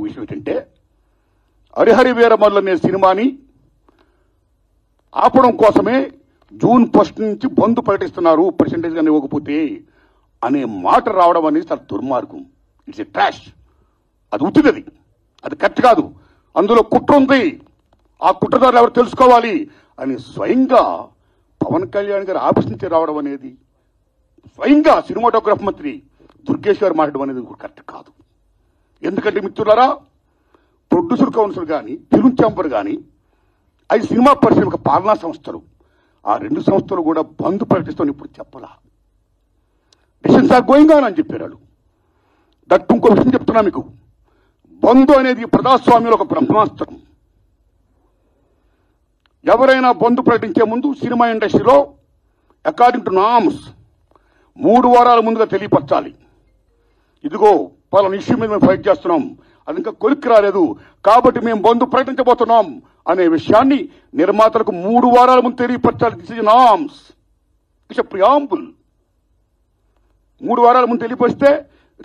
విషయం ఏంటంటే హరిహర వీరమల్లు అనే సినిమాని ఆపడం కోసమే జూన్ 1 నుంచి బంద్ ప్రకటిస్తున్నారు పర్సెంటేజ్ గానీ ఇవ్వకపోతే అనే మాట రావడం అనేది చాలా దుర్మార్గం. It's a trash. అది ఉచితది, అది కరెక్ట్ కాదు. అందులో కుట్ర ఉంది. ఆ కుట్రదారులు ఎవరు తెలుసుకోవాలి అని స్వయంగా పవన్ కళ్యాణ్ గారు ఆఫీస్ నుంచి రావడం అనేది, స్వయంగా సినిమాటోగ్రఫీ మంత్రి దుర్గేష్ గారు మాట్లాడడం అనేది కరెక్ట్ కాదు. ఎందుకంటే మిత్రులారా, ప్రొడ్యూసర్ కౌన్సిల్ కానీ, ఫిల్మ్ ఛాంబర్ కానీ, అది సినిమా పరిశ్రమ పాలనా సంస్థలు, ఆ 2 సంస్థలు కూడా బంద్ ప్రకటిస్తామని ఇప్పుడు చెప్పాలా. డిసిషన్స్ ఆర్ గోయింగ్ ఆన్ అని చెప్పారు. దట్ ఇంకో విషయం చెప్తున్నా మీకు, బంద్ అనేది ప్రజాస్వామ్యంలో ఒక బ్రహ్మాస్త్రం. ఎవరైనా బంద్ ప్రకటించే ముందు సినిమా ఇండస్ట్రీలో అకార్డింగ్ టు నామ్స్ 3 వారాల ముందుగా తెలియపరచాలి. ఇదిగో పలానా ఇష్యూ మీద మేము ఫైట్ చేస్తున్నాం, అది ఇంకా కొలిక్కి రాలేదు కాబట్టి మేము బంద్ ప్రకటించబోతున్నాం అనే విషయాన్ని నిర్మాతలకు 3 వారాల ముందు తెలియపరచాలి. This is norms, it's a preamble. 3 వారాల ముందు తెలియపరిస్తే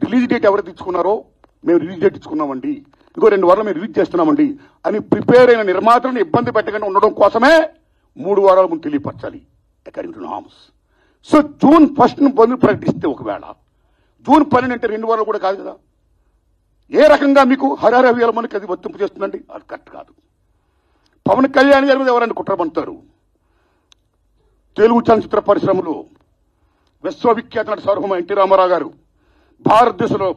రిలీజ్ డేట్ ఎవరు తెచ్చుకున్నారో, మేము రిలీజ్ డేట్ ఇచ్చుకున్నామండి, ఇంకో 2 వారాలు మేము రిలీజ్ చేస్తున్నామండి అని ప్రిపేర్ అయిన నిర్మాతలను ఇబ్బంది పెట్టకుండా ఉండడం కోసమే 3 వారాల ముందు తెలియపరచాలి according to norms. So June 1 bandh ప్రకటిస్తే ఒకవేళ జూన్ 12 అంటే 2 వారాలు కూడా కాదు కదా. ఏ రకంగా మీకు హరిహర వీరమల్లుకి అది వర్తింపు చేస్తుందండి? అది కరెక్ట్ కాదు. పవన్ కళ్యాణ్ గారి మీద ఎవరైనా కుట్రపడతారు. తెలుగు చలనచిత్ర పరిశ్రమలో విశ్వవిఖ్యాత నట సార్వభౌమ ఎన్టీ రామారావు గారు, భారతదేశంలో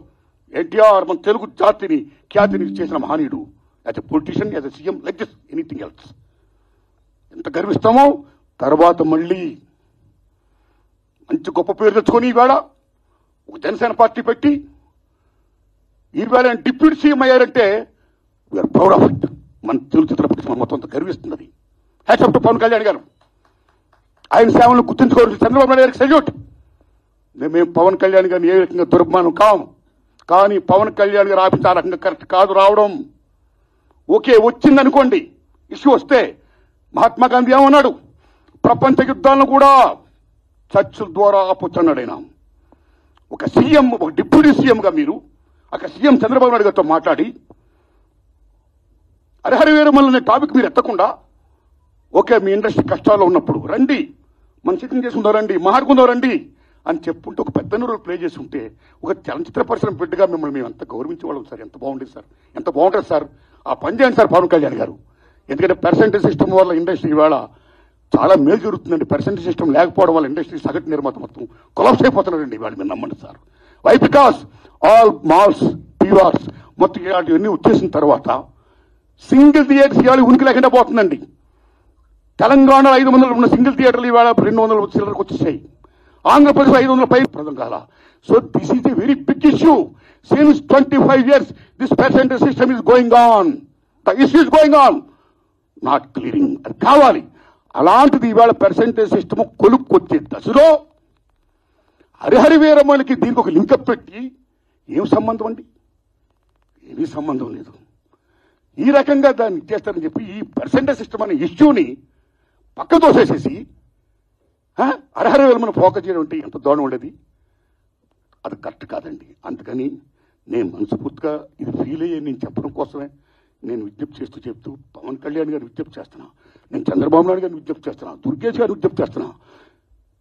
ఎన్టీఆర్ మన తెలుగు జాతిని ఖ్యాతిని చేసిన మహనీయుడు. As a politician, as a CM, like this anything else. ఎంత గర్విస్తామో. తర్వాత మళ్ళీ మంచి గొప్ప పేరు తెచ్చుకొని ఈవేళ ఒక జనసేన పార్టీ పెట్టి ఈవేళ డిప్యూటీ సీఎం అయ్యారంటే వీఆర్ ప్రౌడ్ ఆఫ్ ఇట్. మన తెలుగు చిత్ర పరిశ్రమ మొత్తం అంత గర్విస్తున్నది. Hats off to Pavan Kalyan garu. ఆయన సేవలను గుర్తించుకోవాలి. చంద్రబాబు నాయుడు గారికి సెల్యూట్. మేము పవన్ కళ్యాణ్ గారిని ఏ రకంగా దుర్మానం కాము, కానీ పవన్ కళ్యాణ్ గారు ఆఫీస్ ఆ రకంగా కరెక్ట్ కాదు రావడం. ఓకే, వచ్చిందనుకోండి, ఇష్యూ వస్తే మహాత్మా గాంధీ ఏమన్నాడు? ప్రపంచ యుద్ధాలను కూడా చర్చల ద్వారా ఆపొచ్చు అన్నాడు ఆయన. ఒక సీఎం, ఒక డిప్యూటీ సీఎంగా మీరు అక్కడ సీఎం చంద్రబాబు నాయుడు గారితో మాట్లాడి హరిహర వీరమల్లు అనే టాపిక్ మీరు ఎత్తకుండా, ఓకే మీ ఇండస్ట్రీ కష్టాల్లో ఉన్నప్పుడు రండి, మనం సిట్టింగ్ చేసుకుందాం రండి, మాట్లాడుకుందాం రండి అని చెప్పుంటే ఒక పెద్ద రోల్ ప్లే చేసి ఉంటే ఒక చలనచిత్ర పరిశ్రమ బిడ్డగా మిమ్మల్ని మేము అంత గౌరవించేవాళ్ళం సార్. ఎంత బాగుండేది సార్, ఎంత బాగుంటుంది సార్. ఆ పని చేయండి సార్ పవన్ కళ్యాణ్ గారు. ఎందుకంటే పర్సెంటేజ్ సిస్టమ్ వల్ల ఇండస్ట్రీ ఇవాళ చాలా మేలు జరుగుతుందండి. పర్సెంటేజ్ సిస్టమ్ లేకపోవడం వల్ల ఇండస్ట్రీ సగటు నిర్మాత మొత్తం కొలాప్స్ అయిపోతున్నారండి ఇవాళ. మీరు నమ్మండి sir. Why? Because all malls, PVRs మొత్తం ఇలాంటివన్నీ వచ్చేసిన తర్వాత సింగిల్ థియేటర్స్ ఇవాళ ఉనికి లేకుండా పోతుందండి. తెలంగాణ 500 ఉన్న సింగిల్ థియేటర్లు ఇవాళ 200 చిల్లరకు వచ్చేసాయి. ఆంధ్రప్రదేశ్ 500 పై ప్రదం కాల. So this is a very big issue. Since 25 years this percentage system is going on. The issue is going on, not clearing. అది కావాలి. అలాంటిది ఇవాళ పర్సెంటేజ్ సిస్టమ్ కొలుక్కొచ్చే దశలో హరిహర వీరమల్లుకి దీనికి ఒక లింకప్ పెట్టి ఏం సంబంధం అండి? ఏమీ సంబంధం లేదు. ఈ రకంగా దాన్ని ఇచ్చేస్తారని చెప్పి ఈ పర్సెంటేజ్ సిస్టమ్ అనే ఇష్యూని పక్క తోసేసేసి హరిహర వీరమల్లు ఫోకస్ చేయడం అంటే ఎంత దూరం ఉండేది. అది కరెక్ట్ కాదండి. అందుకని నేను మనస్ఫూర్తిగా ఇది ఫీల్ అయ్యే నేను చెప్పడం కోసమే నేను విజ్ఞప్తి చెప్తూ పవన్ కళ్యాణ్ గారిని విజ్ఞప్తి చేస్తున్నా, నేను చంద్రబాబు నాయుడు గారిని విజ్ఞప్తి చేస్తున్నా, దుర్గేష్ గారిని విజ్ఞప్తి చేస్తున్నా.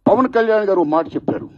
పవన్ కళ్యాణ్ గారు మాట చెప్పారు,